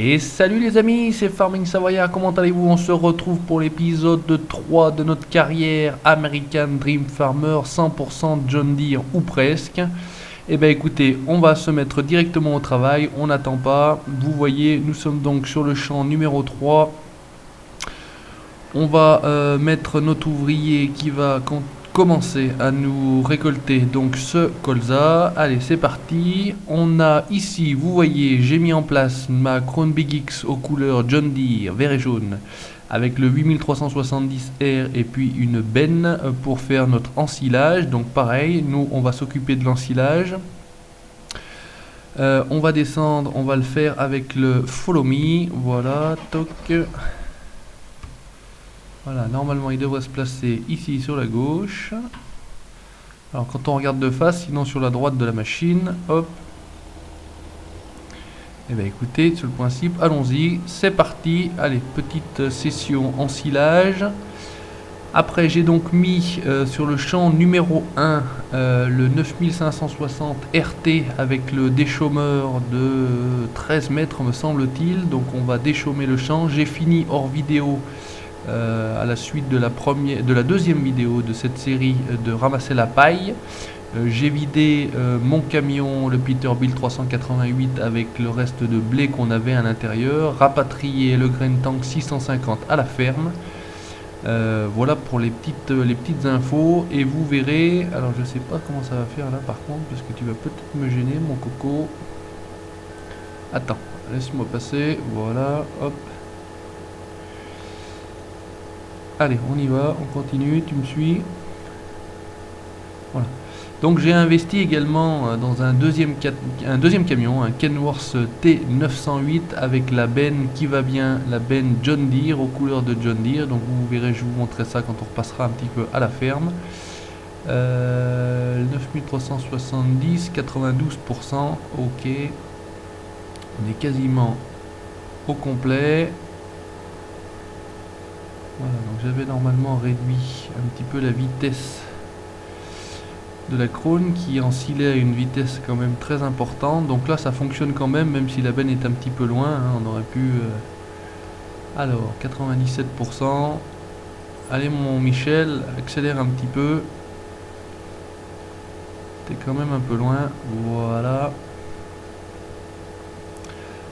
Et salut les amis, c'est Farming Savoyard, comment allez-vous? On se retrouve pour l'épisode 3 de notre carrière American Dream Farmer 100% John Deere ou presque. Eh bien écoutez, on va se mettre directement au travail, on n'attend pas. Vous voyez, nous sommes donc sur le champ numéro 3. On va mettre notre ouvrier qui va commencer à nous récolter donc ce colza. Allez, c'est parti. On a ici, vous voyez, j'ai mis en place ma Crown Big X aux couleurs John Deere vert et jaune avec le 8370R et puis une benne pour faire notre ensilage. Donc pareil, nous on va s'occuper de l'ensilage. On va descendre, on va le faire avec le Follow Me. Voilà, toc. Voilà, normalement il devrait se placer ici sur la gauche. Alors quand on regarde de face, sinon sur la droite de la machine, hop. Et bien écoutez, sur le principe, allons-y, c'est parti. Allez, petite session ensilage. Après j'ai donc mis sur le champ numéro 1 le 9560 RT avec le déchaumeur de 13 mètres me semble-t-il. Donc on va déchaumer le champ. J'ai fini hors vidéo. À la suite de la deuxième vidéo de cette série de ramasser la paille. J'ai vidé mon camion, le Peterbilt 388 avec le reste de blé qu'on avait à l'intérieur, rapatrié le grain tank 650 à la ferme. Voilà pour les petites infos et vous verrez, alors je sais pas comment ça va faire là par contre parce que tu vas peut-être me gêner mon coco. Attends, laisse-moi passer, voilà, hop. Allez, on y va, on continue, tu me suis. Voilà. Donc j'ai investi également dans un deuxième camion, un Kenworth T908 avec la benne qui va bien, la benne John Deere aux couleurs de John Deere. Donc vous verrez, je vous montrerai ça quand on repassera un petit peu à la ferme. 9370, 92%, ok. On est quasiment au complet. Voilà, donc j'avais normalement réduit un petit peu la vitesse de la Crown qui ensilait à une vitesse quand même très importante. Donc là ça fonctionne quand même si la benne est un petit peu loin, hein, on aurait pu... Alors, 97%. Allez mon Michel, accélère un petit peu. T'es quand même un peu loin, voilà.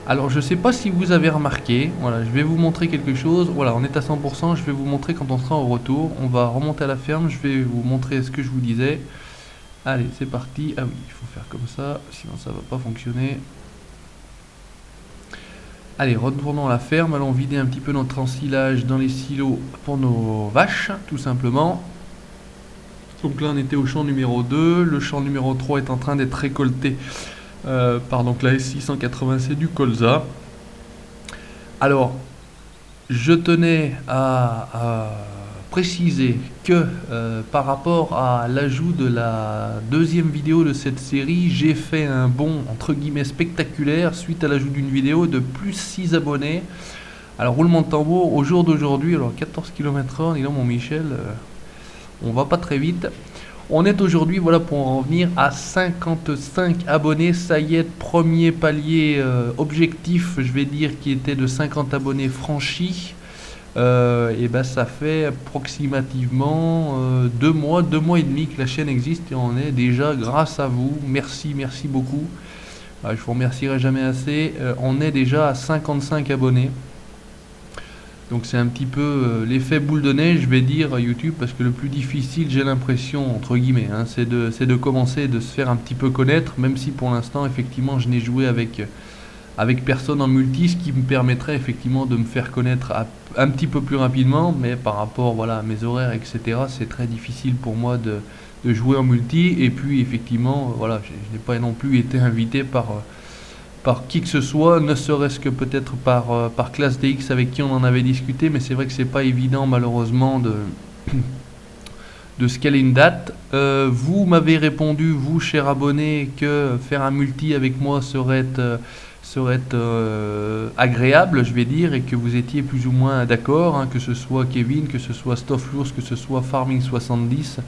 Alors je sais pas si vous avez remarqué, voilà, je vais vous montrer quelque chose, voilà, on est à 100%, je vais vous montrer quand on sera au retour, on va remonter à la ferme, je vais vous montrer ce que je vous disais. Allez, c'est parti, ah oui, il faut faire comme ça, sinon ça va pas fonctionner. Allez, retournons à la ferme, allons vider un petit peu notre ensilage dans les silos pour nos vaches, tout simplement. Donc là on était au champ numéro 2, le champ numéro 3 est en train d'être récolté. Donc la S680 c'est du colza. Alors je tenais à préciser que par rapport à l'ajout de la deuxième vidéo de cette série, j'ai fait un bond entre guillemets spectaculaire suite à l'ajout d'une vidéo de plus 6 abonnés. Alors roulement de tambour au jour d'aujourd'hui, alors 14 km/h, dis donc mon Michel, on va pas très vite. On est aujourd'hui, voilà, pour en revenir à 55 abonnés. Ça y est, premier palier objectif, je vais dire, qui était de 50 abonnés franchis. Et ben ça fait approximativement 2 mois et demi que la chaîne existe et on est déjà grâce à vous. Merci, merci beaucoup. Je vous remercierai jamais assez. On est déjà à 55 abonnés. Donc c'est un petit peu l'effet boule de neige, je vais dire, YouTube, parce que le plus difficile, j'ai l'impression, entre guillemets, hein, c'est de commencer, de se faire un petit peu connaître, même si pour l'instant, effectivement, je n'ai joué avec personne en multi, ce qui me permettrait effectivement de me faire connaître un petit peu plus rapidement, mais par rapport, voilà, à mes horaires, etc., c'est très difficile pour moi de jouer en multi, et puis effectivement, voilà, je n'ai pas non plus été invité par qui que ce soit, ne serait-ce que peut-être par Classe DX avec qui on en avait discuté, mais c'est vrai que c'est pas évident malheureusement de se caler une date. Vous m'avez répondu, vous cher abonné, que faire un multi avec moi serait agréable, je vais dire, et que vous étiez plus ou moins d'accord, hein, que ce soit Kevin, que ce soit Stofflours, que ce soit Farming 70,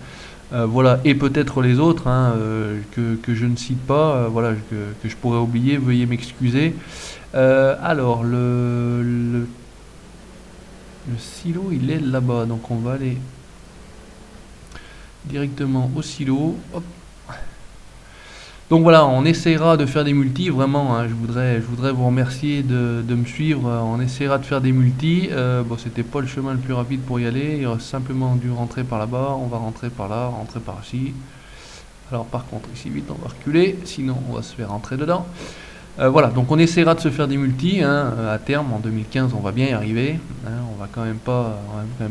voilà, et peut-être les autres, hein, que je ne cite pas, voilà, que je pourrais oublier, veuillez m'excuser. Alors, le silo, il est là-bas, donc on va aller directement au silo. Hop. Donc voilà, on essaiera de faire des multis, vraiment, hein, je voudrais vous remercier de me suivre, on essaiera de faire des multis, bon c'était pas le chemin le plus rapide pour y aller, il aurait simplement dû rentrer par là-bas, on va rentrer par là, rentrer par ici. Alors par contre ici vite on va reculer, sinon on va se faire rentrer dedans. Voilà, donc on essaiera de se faire des multis, hein, à terme, en 2015 on va bien y arriver, hein, on va quand même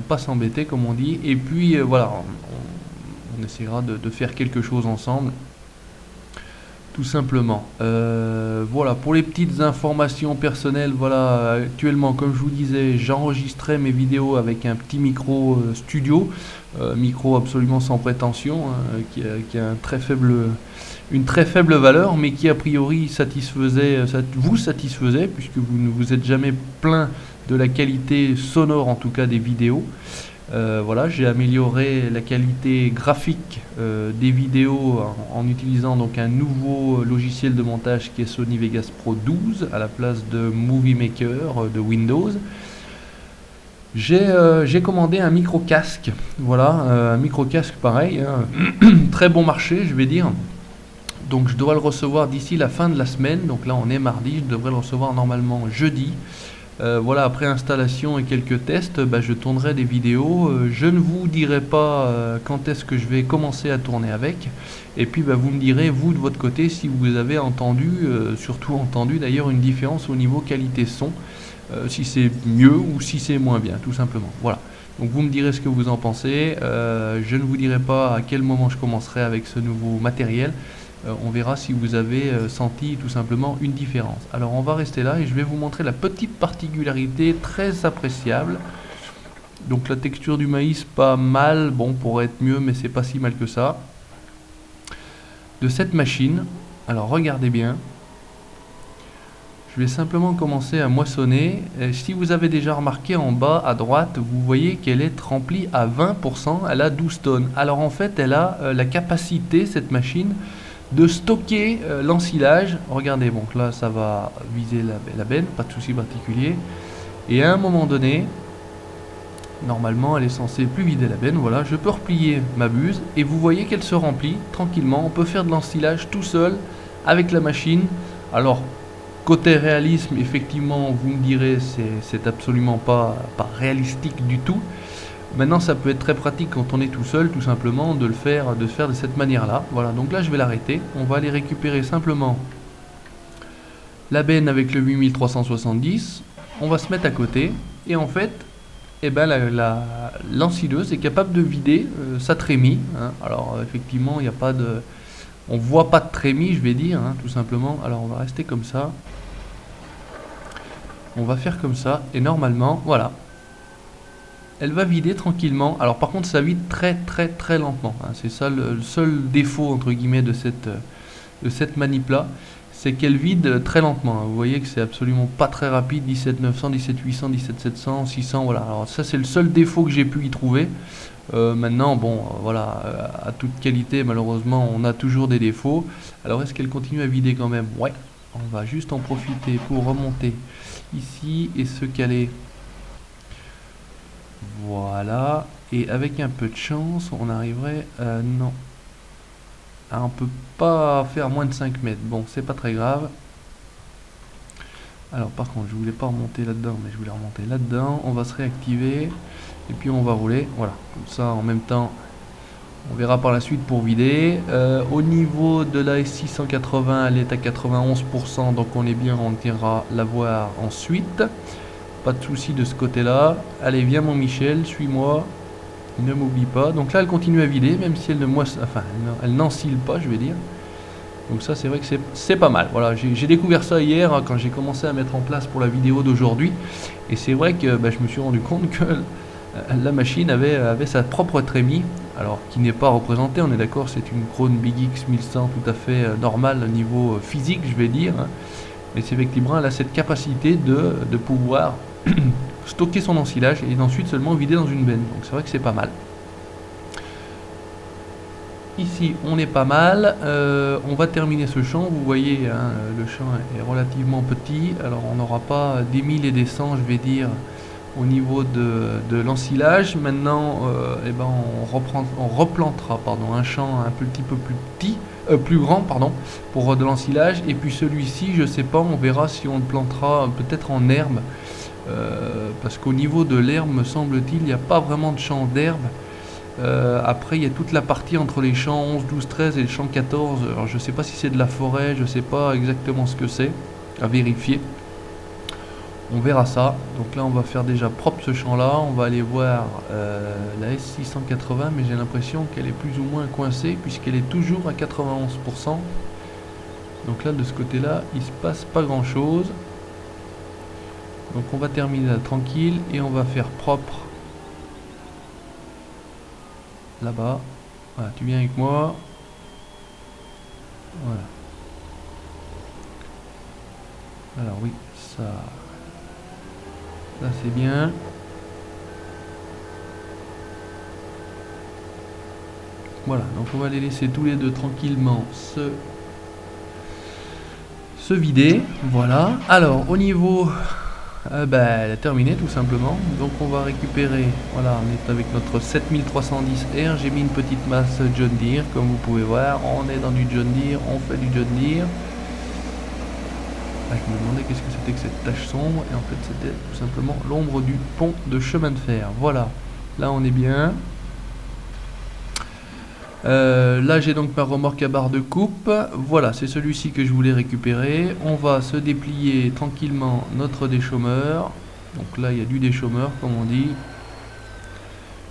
pas s'embêter comme on dit, et puis voilà, on essaiera de faire quelque chose ensemble. Tout simplement. Voilà, pour les petites informations personnelles, voilà, actuellement, comme je vous disais, j'enregistrais mes vidéos avec un petit micro studio, micro absolument sans prétention, hein, qui a une très faible valeur, mais qui a priori vous satisfaisait, puisque vous ne vous êtes jamais plaint de la qualité sonore, en tout cas des vidéos. Voilà, j'ai amélioré la qualité graphique des vidéos en utilisant donc un nouveau logiciel de montage qui est Sony Vegas Pro 12 à la place de Movie Maker de Windows. J'ai commandé un micro casque, voilà, un micro casque pareil, hein, très bon marché je vais dire. Donc je dois le recevoir d'ici la fin de la semaine, donc là on est mardi, je devrais le recevoir normalement jeudi. Voilà, après installation et quelques tests, je tournerai des vidéos. Je ne vous dirai pas quand est-ce que je vais commencer à tourner avec. Et puis vous me direz, vous de votre côté, si vous avez entendu, surtout entendu d'ailleurs, une différence au niveau qualité son. Si c'est mieux ou si c'est moins bien, tout simplement. Voilà. Donc vous me direz ce que vous en pensez. Je ne vous dirai pas à quel moment je commencerai avec ce nouveau matériel. On verra si vous avez senti tout simplement une différence. Alors on va rester là et je vais vous montrer la petite particularité très appréciable. Donc la texture du maïs pas mal, bon pourrait être mieux mais c'est pas si mal que ça. De cette machine, alors regardez bien. Je vais simplement commencer à moissonner. Si vous avez déjà remarqué en bas à droite, vous voyez qu'elle est remplie à 20%, elle a 12 tonnes. Alors en fait elle a la capacité, cette machine, de stocker l'ensilage. Regardez, donc là ça va viser la benne, pas de souci particulier. Et à un moment donné, normalement elle est censée plus vider la benne, voilà, je peux replier ma buse et vous voyez qu'elle se remplit tranquillement. On peut faire de l'ensilage tout seul avec la machine. Alors côté réalisme, effectivement vous me direz c'est absolument pas réalistique du tout. Maintenant ça peut être très pratique quand on est tout seul, tout simplement, de faire de cette manière là. Voilà, donc là je vais l'arrêter, on va aller récupérer simplement la benne avec le 8370, on va se mettre à côté et en fait l'ensileuse est capable de vider sa trémie, hein. Alors effectivement il n'y a pas de, on voit pas de trémie je vais dire, hein, tout simplement. Alors on va rester comme ça, on va faire comme ça et normalement voilà, elle va vider tranquillement. Alors par contre ça vide très lentement, hein. C'est ça le seul défaut entre guillemets de cette manip là, c'est qu'elle vide très lentement, hein. Vous voyez que c'est absolument pas très rapide, 17900, 17800, 17700, 600, voilà. Alors ça c'est le seul défaut que j'ai pu y trouver. Maintenant bon voilà, à toute qualité malheureusement on a toujours des défauts. Alors est-ce qu'elle continue à vider quand même? Ouais, on va juste en profiter pour remonter ici et se caler. Voilà, et avec un peu de chance, on arriverait... non. Ah, on peut pas faire moins de 5 mètres. Bon, c'est pas très grave. Alors par contre, je voulais pas remonter là-dedans, mais je voulais remonter là-dedans. On va se réactiver, et puis on va rouler. Voilà, comme ça en même temps, on verra par la suite pour vider. Au niveau de la S680, elle est à 91%, donc on est bien, on ira la voir ensuite. Pas de souci de ce côté-là. Allez, viens mon Michel, suis-moi. Ne m'oublie pas. Donc là, elle continue à vider, même si elle ne elle n'ensile pas, je vais dire. Donc ça, c'est vrai que c'est pas mal. Voilà, j'ai découvert ça hier hein, quand j'ai commencé à mettre en place pour la vidéo d'aujourd'hui. Et c'est vrai que je me suis rendu compte que la machine avait sa propre trémie. Alors, qui n'est pas représentée, on est d'accord, c'est une Krone Big X 1100 tout à fait normale au niveau physique, je vais dire, hein. Mais c'est effectivement, elle a cette capacité de pouvoir stocker son ensilage et ensuite seulement vider dans une benne. Donc c'est vrai que c'est pas mal. Ici on est pas mal, on va terminer ce champ, vous voyez hein, le champ est relativement petit, alors on n'aura pas des 1000 et des 100 je vais dire au niveau de l'ensilage. Maintenant eh ben, on replantera pardon, un champ un petit peu plus petit, plus grand pardon, pour de l'ensilage, et puis celui-ci je sais pas, on verra si on le plantera peut-être en herbe, parce qu'au niveau de l'herbe me semble-t-il il n'y a pas vraiment de champ d'herbe. Après il y a toute la partie entre les champs 11, 12, 13 et le champ 14, alors je sais pas si c'est de la forêt, je sais pas exactement ce que c'est, à vérifier, on verra ça. Donc là on va faire déjà propre ce champ là, on va aller voir la S680, mais j'ai l'impression qu'elle est plus ou moins coincée puisqu'elle est toujours à 91%. Donc là de ce côté là il se passe pas grand chose, donc on va terminer là tranquille et on va faire propre là-bas. Voilà, tu viens avec moi. Voilà. Alors oui, ça... Là c'est bien. Voilà, donc on va les laisser tous les deux tranquillement se vider. Voilà. Alors au niveau... elle a terminé tout simplement. Donc on va récupérer, voilà, on est avec notre 7310R. J'ai mis une petite masse John Deere, comme vous pouvez voir. On est dans du John Deere, on fait du John Deere. Ah, je me demandais qu'est-ce que c'était que cette tache sombre, et en fait c'était tout simplement l'ombre du pont de chemin de fer. Voilà, là on est bien. Là j'ai donc ma remorque à barre de coupe. Voilà, c'est celui-ci que je voulais récupérer. On va se déplier tranquillement notre déchômeur. Donc là il y a du déchômeur comme on dit.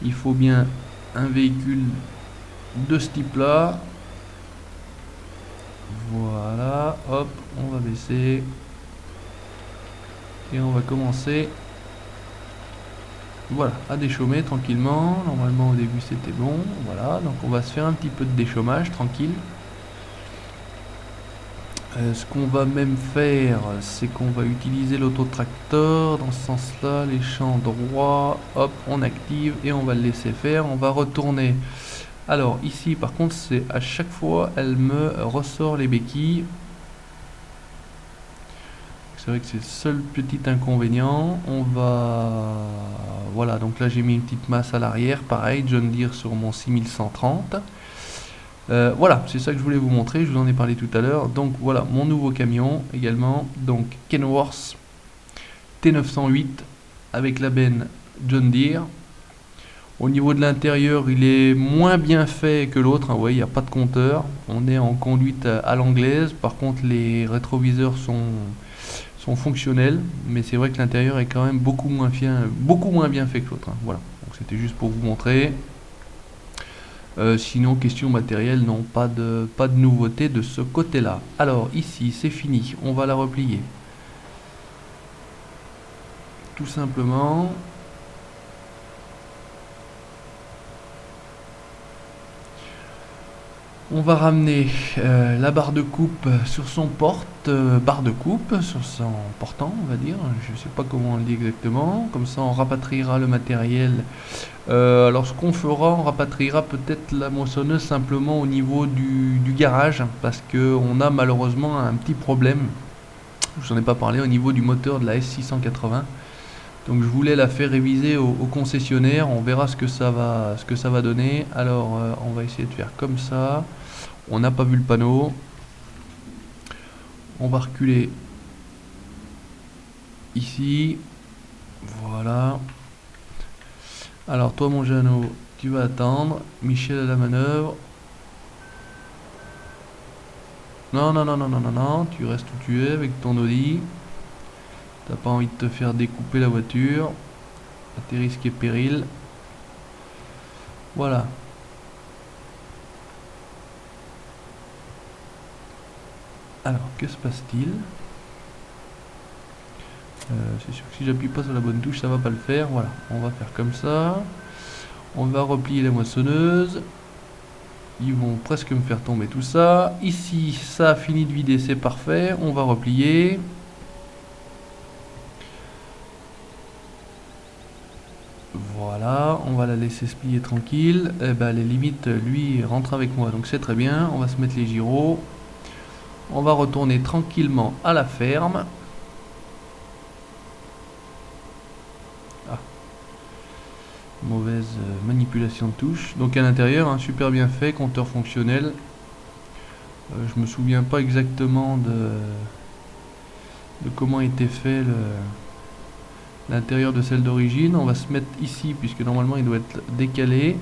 Il faut bien un véhicule de ce type là. Voilà, hop, on va baisser. Et on va commencer, voilà, à déchaumer tranquillement. Normalement au début c'était bon. Voilà, donc on va se faire un petit peu de déchaumage tranquille. Ce qu'on va même faire, c'est qu'on va utiliser l'autotracteur dans ce sens là, les champs droits, hop, on active et on va le laisser faire. On va retourner. Alors ici par contre c'est à chaque fois elle me ressort les béquilles. C'est vrai que c'est le seul petit inconvénient. On va... Voilà, donc là j'ai mis une petite masse à l'arrière. Pareil, John Deere sur mon 6130. Voilà, c'est ça que je voulais vous montrer. Je vous en ai parlé tout à l'heure. Donc voilà, mon nouveau camion également. Donc Kenworth T908 avec la benne John Deere. Au niveau de l'intérieur, il est moins bien fait que l'autre. Vous voyez, il n'y a pas de compteur. On est en conduite à l'anglaise. Par contre, les rétroviseurs sont fonctionnels, mais c'est vrai que l'intérieur est quand même beaucoup moins bien fait que l'autre. Voilà, donc c'était juste pour vous montrer. Sinon, question matérielle, non, pas de nouveauté de ce côté-là. Alors ici, c'est fini. On va la replier. Tout simplement. On va ramener la barre de coupe sur son barre de coupe, sur son portant, on va dire. Je ne sais pas comment on le dit exactement. Comme ça, on rapatriera le matériel. Alors, ce qu'on fera, on rapatriera peut-être la moissonneuse simplement au niveau du garage, parce qu'on a malheureusement un petit problème. Je n'en ai pas parlé au niveau du moteur de la S680. Donc je voulais la faire réviser au concessionnaire, on verra ce que ça va donner. Alors on va essayer de faire comme ça. On n'a pas vu le panneau. On va reculer ici. Voilà. Alors toi mon Jeannot, tu vas attendre. Michel à la manœuvre. Non, non, non, non, non, non, non, tu restes où tu es avec ton Audi. T'as pas envie de te faire découper la voiture. À tes risques et périls. Voilà. Alors, que se passe-t-il? C'est sûr que si j'appuie pas sur la bonne touche, ça va pas le faire. Voilà, on va faire comme ça. On va replier la moissonneuse. Ils vont presque me faire tomber tout ça. Ici, ça a fini de vider, c'est parfait. On va replier. Voilà, on va la laisser se plier tranquille. Et ben, les limites, lui, rentre avec moi, donc c'est très bien. On va se mettre les gyros. On va retourner tranquillement à la ferme. Ah. Mauvaise manipulation de touche. Donc à l'intérieur, hein, super bien fait, compteur fonctionnel. Je me souviens pas exactement de comment était fait l'intérieur de celle d'origine. On va se mettre ici puisque normalement il doit être décalé.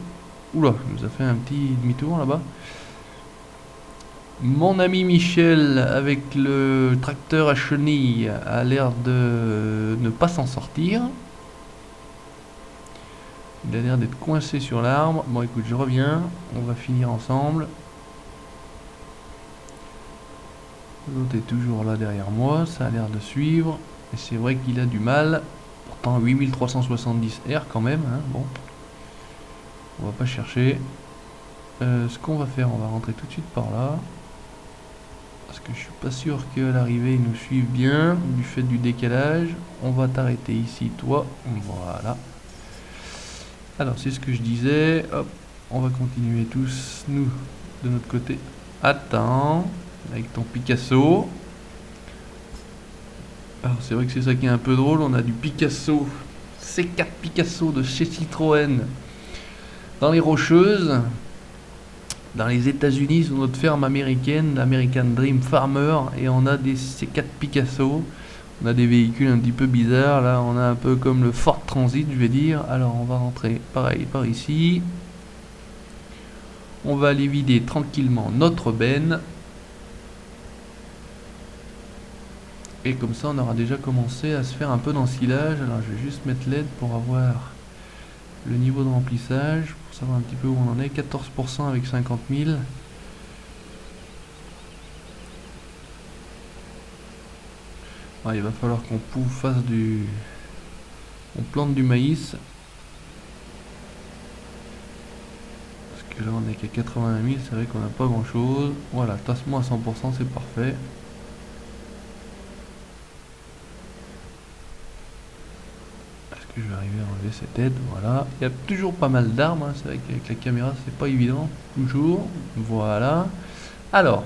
Oula, il nous a fait un petit demi-tour là-bas. Mon ami Michel avec le tracteur à chenilles a l'air de ne pas s'en sortir. Il a l'air d'être coincé sur l'arbre. Bon écoute, je reviens, on va finir ensemble. L'autre est toujours là derrière moi, ça a l'air de suivre. Et c'est vrai qu'il a du mal. Pourtant 8370 R quand même, hein. Bon. On va pas chercher. Ce qu'on va faire, on va rentrer tout de suite par là. Parce que je suis pas sûr qu'à l'arrivée ils nous suivent bien du fait du décalage. On va t'arrêter ici, toi. Voilà. Alors c'est ce que je disais. Hop, on va continuer tous, nous, de notre côté. Attends, avec ton Picasso. Alors c'est vrai que c'est ça qui est un peu drôle. On a du Picasso, C4 Picasso de chez Citroën dans les Rocheuses. Dans les États-Unis, sur notre ferme américaine, l'American Dream Farmer, et on a des C4 Picasso. On a des véhicules un petit peu bizarres. Là, on a un peu comme le Ford Transit, je vais dire. Alors, on va rentrer pareil par ici. On va aller vider tranquillement notre benne. Et comme ça, on aura déjà commencé à se faire un peu d'ensilage. Alors, je vais juste mettre l'aide pour avoir le niveau de remplissage, pour savoir un petit peu où on en est. 14% avec 50 000. Ah, il va falloir qu'on fasse on plante du maïs. Parce que là on est qu'à 80 000, c'est vrai qu'on n'a pas grand chose. Voilà, tassement à 100%, c'est parfait. Je vais arriver à enlever cette aide, voilà. Il y a toujours pas mal d'arbres, hein. C'est vrai qu'avec la caméra c'est pas évident, toujours. Voilà. Alors,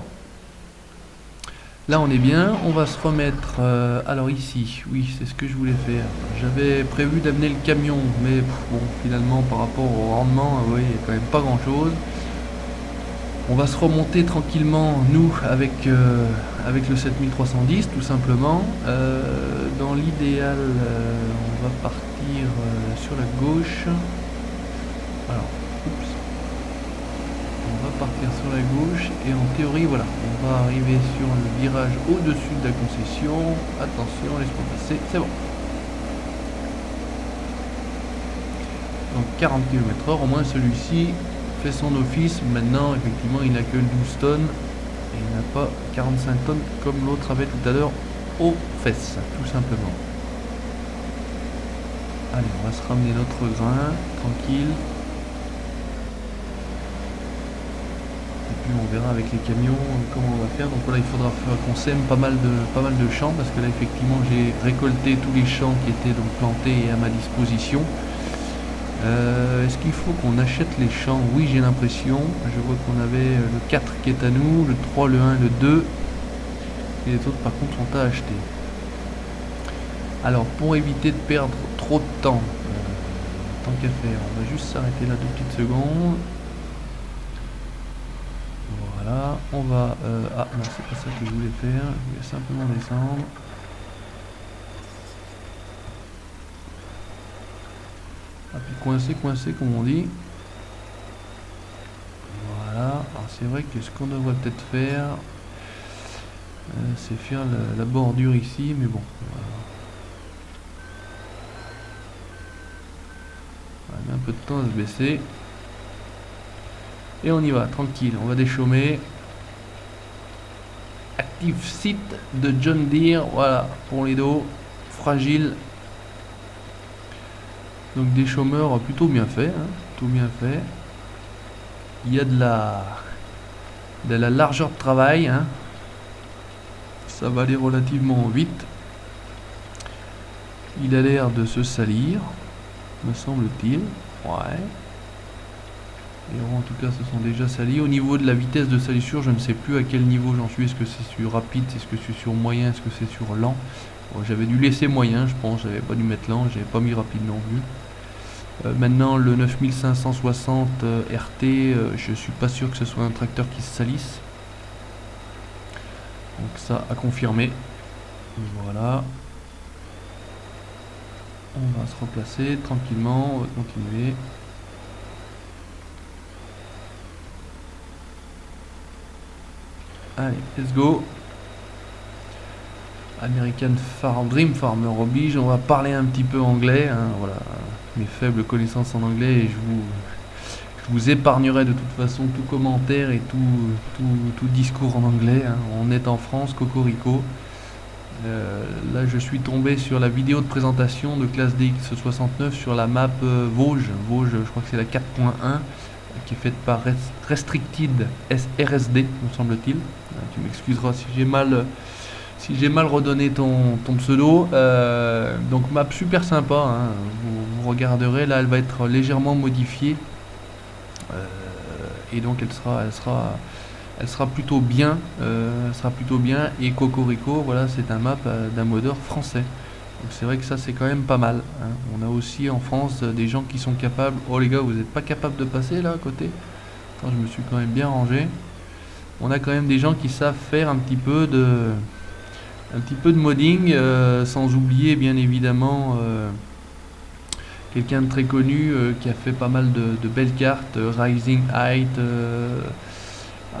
là on est bien, on va se remettre, alors ici, oui c'est ce que je voulais faire. J'avais prévu d'amener le camion, mais bon, finalement par rapport au rendement, oui, il n'y a quand même pas grand chose. On va se remonter tranquillement, nous, avec le 7310, tout simplement. Dans l'idéal, on va partir sur la gauche. Alors, oups. On va partir sur la gauche et en théorie, voilà, on va arriver sur le virage au-dessus de la concession. Attention, laisse-moi passer, c'est bon. Donc 40 km/h, au moins celui-ci fait son office. Maintenant effectivement il n'a que 12 tonnes et il n'a pas 45 tonnes comme l'autre avait tout à l'heure aux fesses, tout simplement. Allez, on va se ramener notre grain tranquille et puis on verra avec les camions comment on va faire. Donc voilà, il faudra qu'on sème pas mal de champs, parce que là effectivement j'ai récolté tous les champs qui étaient donc plantés et à ma disposition. Est-ce qu'il faut qu'on achète les champs? Oui, j'ai l'impression. Je vois qu'on avait le 4 qui est à nous, le 3, le 1, le 2. Et les autres par contre sont à acheter. Alors pour éviter de perdre trop de temps, tant qu'à faire, on va juste s'arrêter là 2 petites secondes. Voilà, on va... ah non, c'est pas ça que je voulais faire. Je voulais simplement descendre. Ah, puis coincé comme on dit. Voilà, alors c'est vrai que ce qu'on devrait peut-être faire, c'est faire la bordure ici, mais bon. On a un peu de temps à se baisser. Et on y va, tranquille, on va déchaumer. Active site de John Deere, voilà, pour les dos, fragile. Donc des chômeurs plutôt bien fait, hein, plutôt bien fait. il y a de la largeur de travail, hein. Ça va aller relativement vite. Il a l'air de se salir, me semble-t-il. Ouais. Les ronds en tout cas se sont déjà salis. Au niveau de la vitesse de salissure, je ne sais plus à quel niveau j'en suis. Est-ce que c'est sur rapide, est-ce que c'est sur moyen, est-ce que c'est sur lent? Bon, j'avais dû laisser moyen, je pense. J'avais pas dû mettre lent, j'avais pas mis rapide non plus. Maintenant le 9560 RT, je suis pas sûr que ce soit un tracteur qui se salisse. Donc ça à confirmer. Voilà. On va se replacer tranquillement, on va continuer. Allez, let's go. American Dream Farmer oblige, on va parler un petit peu anglais, hein, voilà, mes faibles connaissances en anglais, et je vous épargnerai de toute façon tout commentaire et tout discours en anglais, hein. On est en France, cocorico. Là je suis tombé sur la vidéo de présentation de classe DX69 sur la map Vosges, je crois que c'est la 4.1, qui est faite par Restricted RSD, me semble-t-il. Tu m'excuseras si j'ai mal redonné ton pseudo. Donc map super sympa, hein. Vous regarderez, là elle va être légèrement modifiée. Et donc elle sera plutôt bien. Et Cocorico, voilà, c'est un map d'un modeur français. Donc c'est vrai que ça c'est quand même pas mal, hein. On a aussi en France des gens qui sont capables. Oh les gars, vous n'êtes pas capables de passer là à côté? Attends, je me suis quand même bien rangé. On a quand même des gens qui savent faire un petit peu de modding, sans oublier bien évidemment quelqu'un de très connu qui a fait pas mal de belles cartes, Rising Height.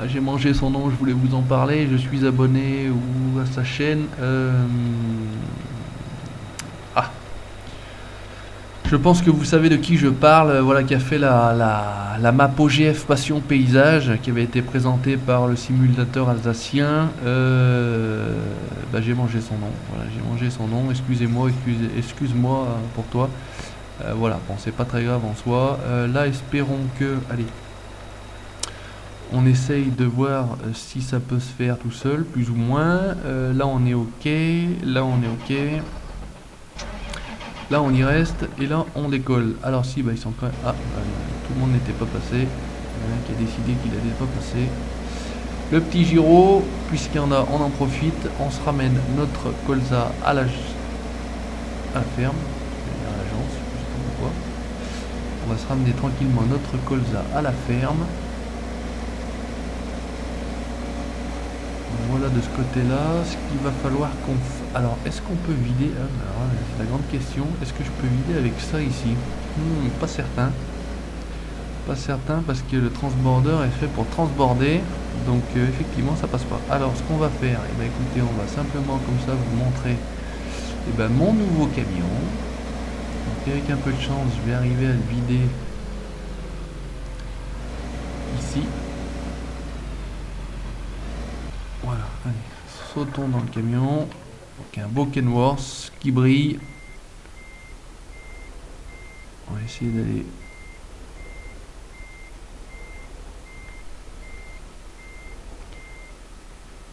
J'ai mangé son nom, je voulais vous en parler. Je suis abonné à sa chaîne. Je pense que vous savez de qui je parle, voilà, qui a fait la map OGF Passion Paysage, qui avait été présentée par le simulateur alsacien. J'ai mangé son nom, voilà, j'ai mangé son nom, excuse-moi pour toi. Voilà, bon, c'est pas très grave en soi. Là, espérons que, allez, on essaye de voir si ça peut se faire tout seul, plus ou moins. Là, on est ok, là, on est ok. Là on y reste et là on décolle. Alors si, ils sont quand même... tout le monde n'était pas passé. Il y en a un qui a décidé qu'il n'allait pas passer. Le petit Giro, puisqu'il y en a, on en profite. On se ramène notre colza à la ferme. À l'agence, je sais pas pourquoi. On va se ramener tranquillement notre colza à la ferme. Voilà de ce côté-là, ce qu'il va falloir qu'on... Alors, est-ce qu'on peut vider... c'est la grande question. Est-ce que je peux vider avec ça ici? Pas certain. Pas certain parce que le transborder est fait pour transborder. Donc, effectivement, ça passe pas. Alors, ce qu'on va faire, écoutez, on va simplement comme ça vous montrer mon nouveau camion. Donc, avec un peu de chance, je vais arriver à le vider ici. Voilà, allez, sautons dans le camion. Donc un beau Kenworth qui brille. On va essayer d'aller...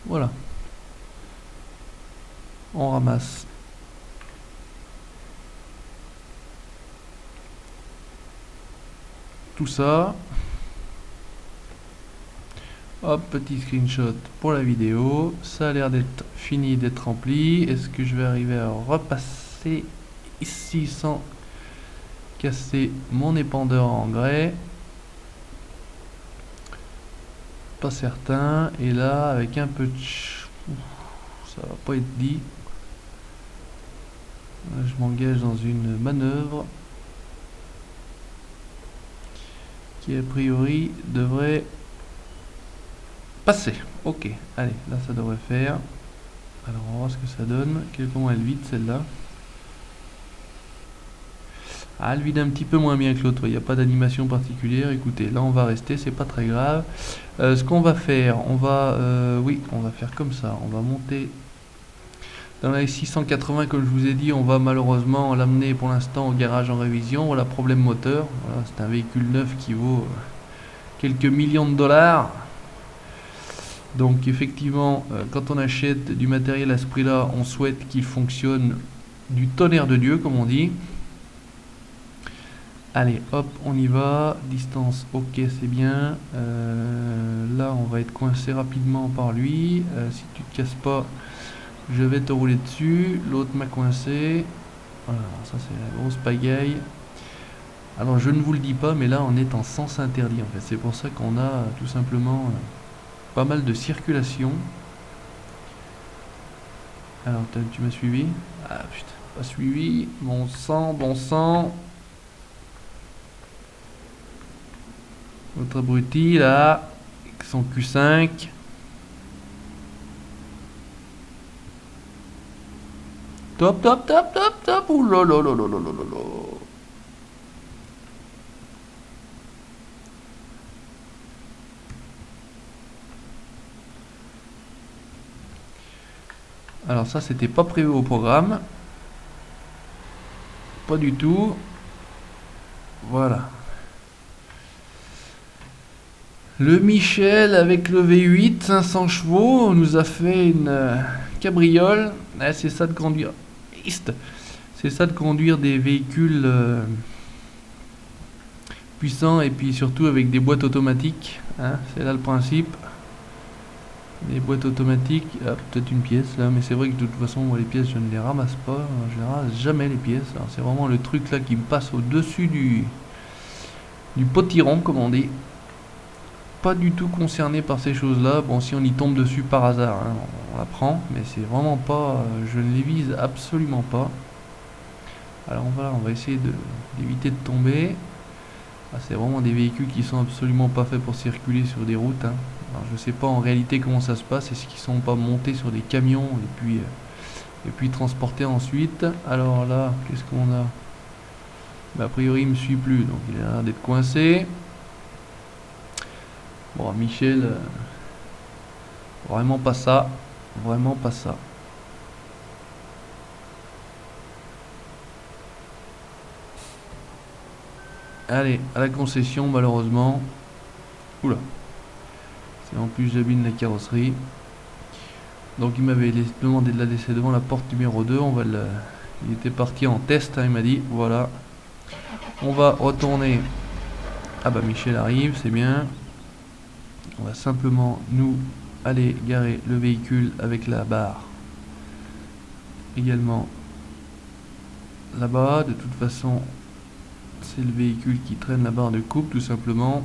Voilà. On ramasse tout ça. Hop, petit screenshot pour la vidéo. Ça a l'air d'être fini, d'être rempli. Est-ce que je vais arriver à repasser ici sans casser mon épandeur en engrais? Pas certain. Et là, avec un peu de... ça va pas être dit. Là, je m'engage dans une manœuvre qui a priori devrait... passer. Ok, allez, là ça devrait faire. Alors on va voir ce que ça donne. Comment elle vide celle-là. Elle vide un petit peu moins bien que l'autre. Il n'y a pas d'animation particulière. Écoutez, là on va rester, c'est pas très grave. Ce qu'on va faire, on va faire comme ça. On va monter dans la 680 comme je vous ai dit. On va malheureusement l'amener pour l'instant au garage en révision. Voilà, problème moteur. Voilà, c'est un véhicule neuf qui vaut quelques millions de dollars. Donc effectivement, quand on achète du matériel à ce prix-là, on souhaite qu'il fonctionne du tonnerre de Dieu, comme on dit. Allez, hop, on y va. Distance, ok, c'est bien. Là, on va être coincé rapidement par lui. Si tu te casses pas, je vais te rouler dessus. L'autre m'a coincé. Voilà, ça c'est la grosse pagaille. Alors, je ne vous le dis pas, mais là, on est en sens interdit, en fait. C'est pour ça qu'on a tout simplement pas mal de circulation. Alors, tu m'as suivi? Ah putain, pas suivi. Bon sang, bon sang. Notre abruti là, avec son Q5. Top, top, top, top, top. Ouh là là là là là là là. Alors ça, c'était pas prévu au programme. Pas du tout. Voilà. Le Michel avec le V8 500 chevaux nous a fait une cabriole. Ah, c'est ça de conduire. C'est ça de conduire des véhicules puissants et puis surtout avec des boîtes automatiques. Hein, c'est là le principe. Les boîtes automatiques, ah, peut-être une pièce là, mais c'est vrai que de toute façon, moi les pièces je ne les ramasse pas, je ne ramasse jamais les pièces. C'est vraiment le truc là qui me passe au-dessus du potiron, comme on dit. Pas du tout concerné par ces choses là. Bon, si on y tombe dessus par hasard, hein, on la prend, mais c'est vraiment pas, je ne les vise absolument pas. Alors voilà, on va essayer d'éviter de tomber. Ah, c'est vraiment des véhicules qui sont absolument pas faits pour circuler sur des routes, hein. Alors, je sais pas en réalité comment ça se passe, est-ce qu'ils sont pas montés sur des camions et puis transportés ensuite. Alors là, qu'est-ce qu'on a? Bah, a priori il me suit plus, donc il a l'air d'être coincé. Bon, Michel, vraiment pas ça, vraiment pas ça. Allez, à la concession malheureusement. Oula. C'est en plus j'abîme la carrosserie. Donc il m'avait demandé de la laisser devant la porte numéro 2. Il était parti en test, hein, il m'a dit. Voilà. On va retourner. Ah bah Michel arrive, c'est bien. On va simplement nous aller garer le véhicule avec la barre. Également là-bas. De toute façon, c'est le véhicule qui traîne la barre de coupe tout simplement.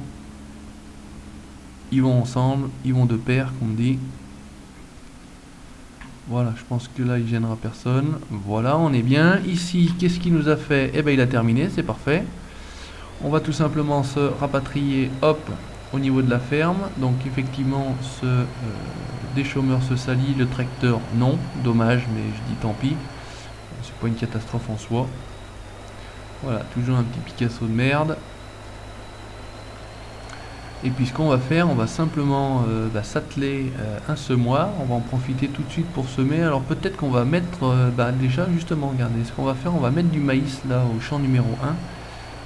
Ils vont ensemble, ils vont de pair comme on dit. Voilà, je pense que là il gênera personne. Voilà, on est bien. Ici, qu'est-ce qu'il nous a fait? Eh ben il a terminé, c'est parfait. On va tout simplement se rapatrier, hop, au niveau de la ferme. Donc effectivement, des chômeurs se salit, le tracteur non, dommage, mais je dis tant pis. C'est pas une catastrophe en soi. Voilà, toujours un petit Picasso de merde. Et puis ce qu'on va faire, on va simplement s'atteler un semoir. On va en profiter tout de suite pour semer. Alors peut-être qu'on va mettre, déjà justement, regardez, ce qu'on va faire, on va mettre du maïs là au champ numéro 1.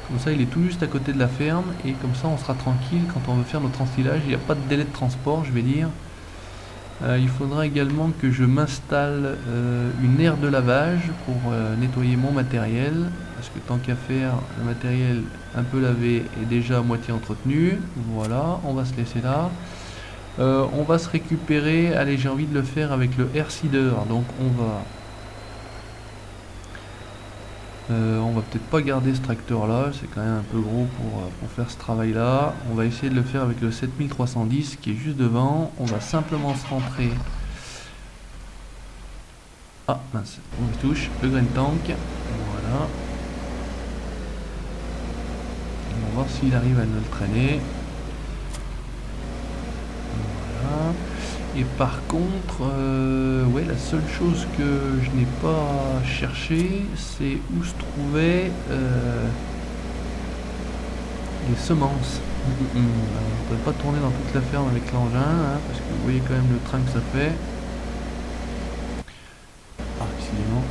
Comme ça il est tout juste à côté de la ferme. Et comme ça on sera tranquille quand on veut faire notre ensilage. Il n'y a pas de délai de transport, je vais dire. Il faudra également que je m'installe une aire de lavage pour nettoyer mon matériel. Parce que tant qu'à faire, le matériel un peu lavé est déjà à moitié entretenu. Voilà, on va se laisser là. On va se récupérer. Allez, j'ai envie de le faire avec le air seeder. Donc on va peut-être pas garder ce tracteur là, c'est quand même un peu gros pour faire ce travail là. On va essayer de le faire avec le 7310 qui est juste devant. On va simplement se rentrer. Ah mince, on touche le grain tank. Voilà. On va voir s'il arrive à nous le traîner. Voilà. Et par contre, ouais, la seule chose que je n'ai pas cherché, c'est où se trouvaient les semences. On ne peut pas tourner dans toute la ferme avec l'engin, hein, parce que vous voyez quand même le train que ça fait. Ah, décidément.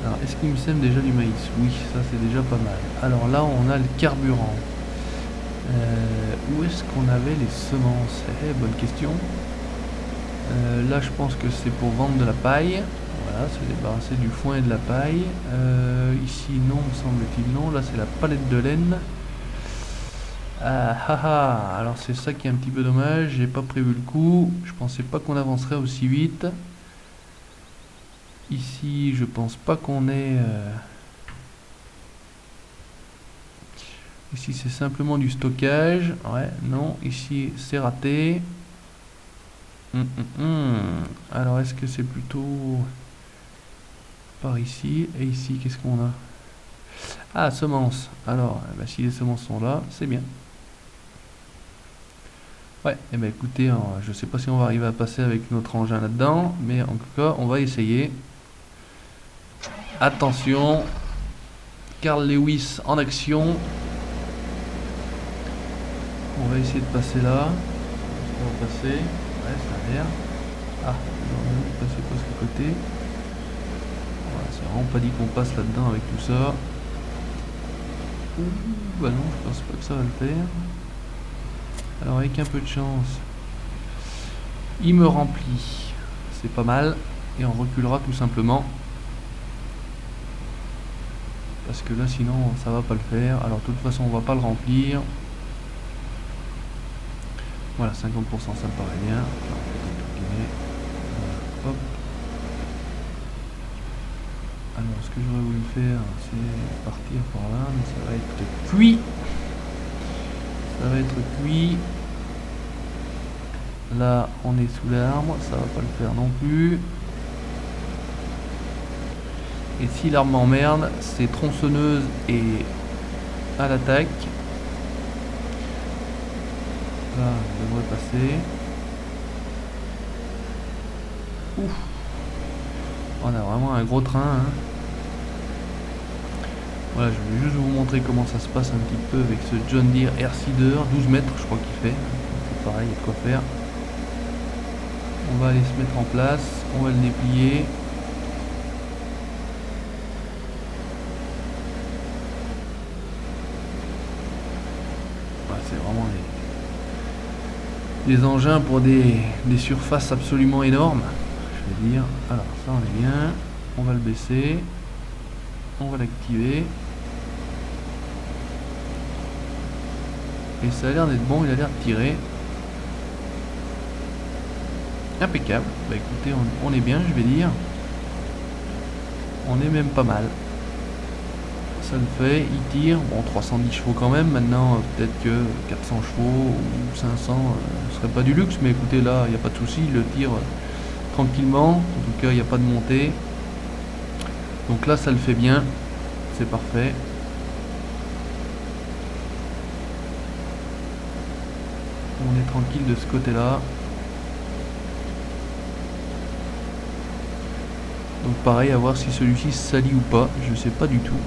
Alors, est-ce qu'il me sème déjà du maïs? Oui, ça c'est déjà pas mal. Alors là, on a le carburant. Où où est-ce qu'on avait les semences? Bonne question. Là je pense que c'est pour vendre de la paille. Voilà, se débarrasser du foin et de la paille. Ici non, me semble-t-il non. Là c'est la palette de laine. Alors c'est ça qui est un petit peu dommage. J'ai pas prévu le coup. Je pensais pas qu'on avancerait aussi vite. Ici je pense pas qu'on ait... Ici c'est simplement du stockage. Ouais, non, ici c'est raté. Alors est-ce que c'est plutôt par ici? Et ici qu'est-ce qu'on a? Ah, semences. Alors si les semences sont là, c'est bien. Ouais, et écoutez, je sais pas si on va arriver à passer avec notre engin là-dedans, mais en tout cas on va essayer. Attention, Carl Lewis en action. On va essayer de passer là. Est-ce qu'on va passer? Ouais, ça a l'air. Ah, on va passer presque à côté. Voilà, c'est vraiment pas dit qu'on passe là-dedans avec tout ça. Ouh, bah non, je pense pas que ça va le faire. Alors avec un peu de chance, il me remplit. C'est pas mal. Et on reculera tout simplement. Parce que là sinon ça va pas le faire. Alors de toute façon on va pas le remplir. Voilà, 50% ça me paraît bien. Hop. Alors ce que j'aurais voulu faire c'est partir par là, mais ça va être cuit. Ça va être cuit. Là on est sous l'arbre, ça va pas le faire non plus. Et si l'arbre m'emmerde, c'est tronçonneuse et à l'attaque. Là, on devrait passer. Ouf. On a vraiment un gros train. Hein. Voilà, je vais juste vous montrer comment ça se passe un petit peu avec ce John Deere Airseeder. 12 mètres, je crois qu'il fait. C'est pareil, il y a de quoi faire. On va aller se mettre en place. On va le déplier. C'est vraiment des engins pour des surfaces absolument énormes, je vais dire. Alors ça on est bien, on va le baisser, on va l'activer. Et ça a l'air d'être bon, il a l'air de tirer. Impeccable. Bah écoutez, on est bien, je vais dire. On est même pas mal. Ça le fait, il tire, bon 310 chevaux quand même, maintenant peut-être que 400 chevaux ou 500 ce serait pas du luxe, mais écoutez là il n'y a pas de souci, il le tire tranquillement, en tout cas il n'y a pas de montée, donc là ça le fait bien, c'est parfait. On est tranquille de ce côté là. Donc pareil, à voir si celui-ci salit ou pas, je sais pas du tout.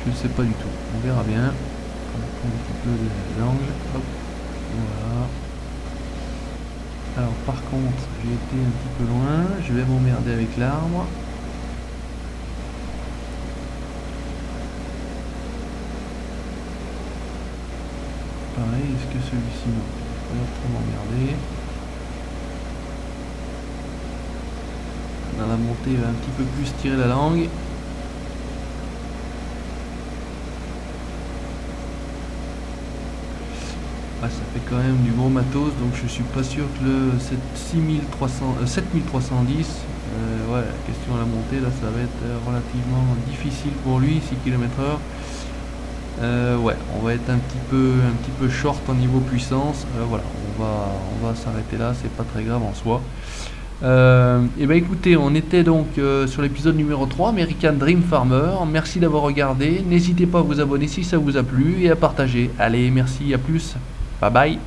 Je ne sais pas du tout, on verra bien. On va prendre un petit peu de l'angle. Hop, voilà. Alors par contre, j'ai été un petit peu loin, je vais m'emmerder avec l'arbre. Pareil, est-ce que celui-ci, non, je vais pas trop m'emmerder. Dans la montée, il va un petit peu plus tirer la langue. Ça fait quand même du gros matos, donc je suis pas sûr que le 7310, ouais, la question à la montée là ça va être relativement difficile pour lui, 6 km/h. Ouais, on va être un petit peu short en niveau puissance. Voilà, on va s'arrêter là, c'est pas très grave en soi. Et ben écoutez, on était donc sur l'épisode numéro 3, American Dream Farmer. Merci d'avoir regardé, n'hésitez pas à vous abonner si ça vous a plu et à partager. Allez, merci, à plus, bye bye.